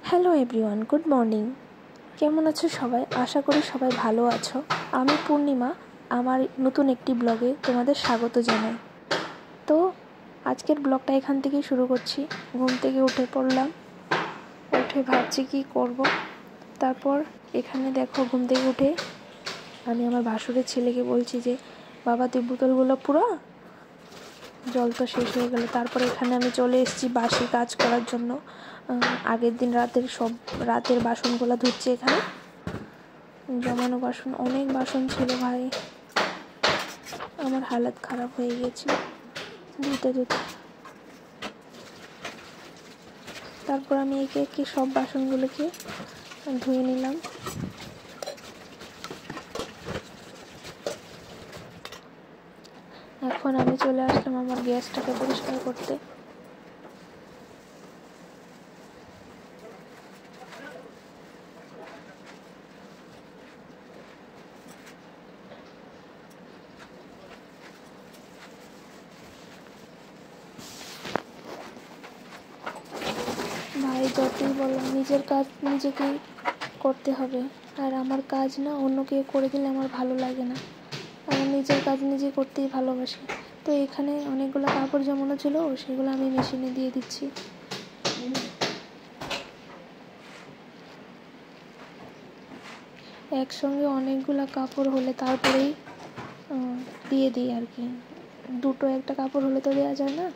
Hello everyone, good morning. কেমন আছো সবাই? আশা করি সবাই ভালো আছো। আমি পূর্ণিমা, আমার নতুন একটি ব্লগে তোমাদের স্বাগত জানাই। তো আজকের ব্লগটা এখান থেকেই শুরু করছি। ঘুম থেকে উঠে পড়লাম, উঠে ভাবছি কী করব। তারপর এখানে দেখো, ঘুম থেকে উঠে আমি আমার ভাসুরের ছেলেকে বলছি যে বাবা তুই বোতলগুলো পুরো, জল তো শেষ হয়ে গেল। তারপরে এখানে আমি চলে এসেছি বাসি কাজ করার জন্য। আগের দিন রাতের বাসনগুলো ধুচ্ছি। এখানে জমানো বাসন, অনেক বাসন ছিল ভাই, আমার হালত খারাপ হয়ে গিয়েছিল ধুতে ধুতে। তারপর আমি একে একে সব বাসনগুলোকে ধুয়ে নিলাম। এখন আমি চলে আসলাম আমার গ্যাসটাকে পরিষ্কার করতে। ভাই যতই বলো, নিজের কাজ নিজেকেই করতে হবে। আর আমার কাজ না অন্য কেউ করে দিলে আমার ভালো লাগে না। আমার নিজের কাজ নিজে করতেই ভালোবাসি। তো এখানে অনেকগুলো কাপড় জমানো ছিল, সেগুলো আমি মেশিনে দিয়ে দিচ্ছি। একসঙ্গে অনেকগুলো কাপড় হলে তারপরেই দিয়ে দিই আর কি। দুটো একটা কাপড় হলে তো দেওয়া যায় না।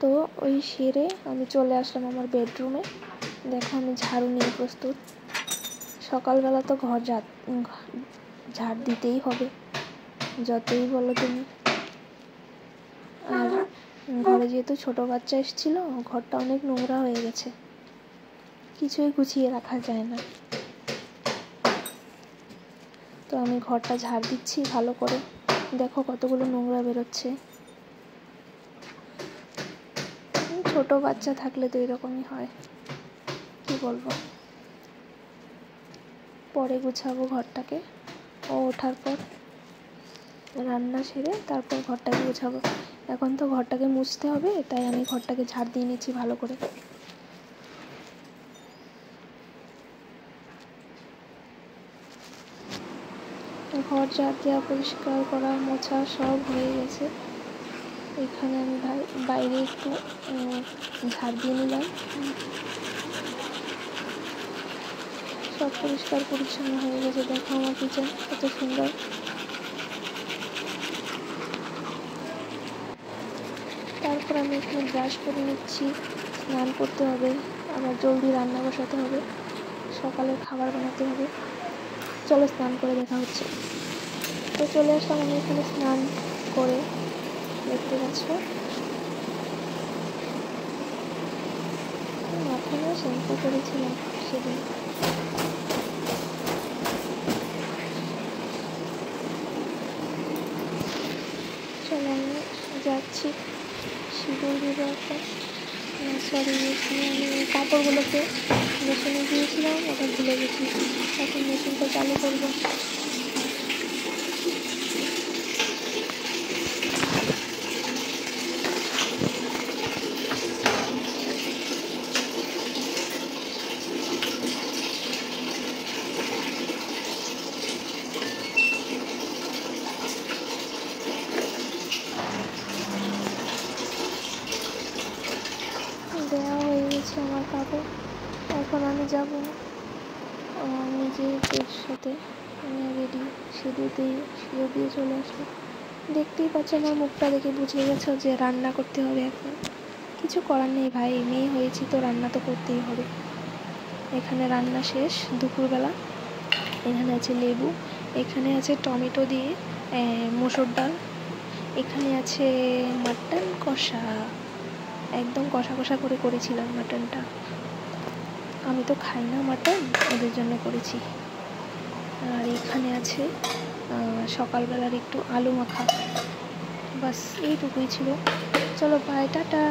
তো ওই সেরে আমি চলে আসলাম আমার বেডরুমে। দেখো আমি ঝাড়ু নিয়ে প্রস্তুত। সকালবেলা তো ঘর ঝাড় দিতেই হবে, যতই বলো তুমি। আর ঘরে যেহেতু ছোটো বাচ্চা এসেছিল, ঘরটা অনেক নোংরা হয়ে গেছে, কিছুই গুছিয়ে রাখা যায় না। তো আমি ঘরটা ঝাড় দিচ্ছি ভালো করে। দেখো কতগুলো নোংরা বেরোচ্ছে। ছোট বাচ্চা থাকলে তো এরকমই হয়, কি বলবো। পরে গুছাবো ঘরটাকে। ও ওঠার পর রান্না সেরে তারপর ঘরটাকে গুছাবো। এখন তো ঘরটাকে মুছতে হবে, তাই আমি ঘরটাকে ঝাড় দিয়ে নিচ্ছি ভালো করে। ঘর ঝাড় দেওয়া, পরিষ্কার করা, মোছা সব হয়ে গেছে। এখানে আমি বাইরে একটু ঝাড় দিয়ে নিলাম। সব পরিষ্কার পরিচ্ছন্ন হয়ে গেছে। দেখো আমার কিচেন কত সুন্দর। তারপর আমি এখানে ব্রাশ করে নিচ্ছি, স্নান করতে হবে, আবার জলদি রান্না বসাতে হবে, সকালের খাবার বানাতে হবে। চলো স্নান করে দেখা হচ্ছে। তো চলে আসলাম আমি এখানে স্নান করে। দেখতে পাচ্ছ মাথায় না শ্যাম্পু করেছিলাম সেদিন। চলো আমি যাচ্ছি সিঁদুর দিব একটা। সরি, আমি কাপড়গুলোকে মেশিনে দিয়েছিলাম, ওটা ভুলে গেছি। এখন মেশিনটা চালু করবো। দেওয়া হয়ে গেছে আমার কাপড়। এখন আমি যাব নিজের সাথে। আমি রেডি, সিঁদুর দিয়ে চলে আসলাম। দেখতেই পাচ্ছ আমার মুখটা দেখে বুঝে গেছো যে রান্না করতে হবে। এখন কিছু করার নেই ভাই, মেয়ে হয়েছি তো রান্না তো করতেই হবে। এখানে রান্না শেষ দুপুরবেলা। এখানে আছে লেবু, এখানে আছে টমেটো দিয়ে মসুর ডাল, এখানে আছে মাটন কষা। একদম কষা কষা করে করেছিলাম মাটনটা। আমি তো খাই না মাটন, ওদের জন্য করেছি। আর এখানে আছে সকালবেলার একটু আলু মাখা। বাস এইটুকুই ছিল। চলো বাই, টাটা।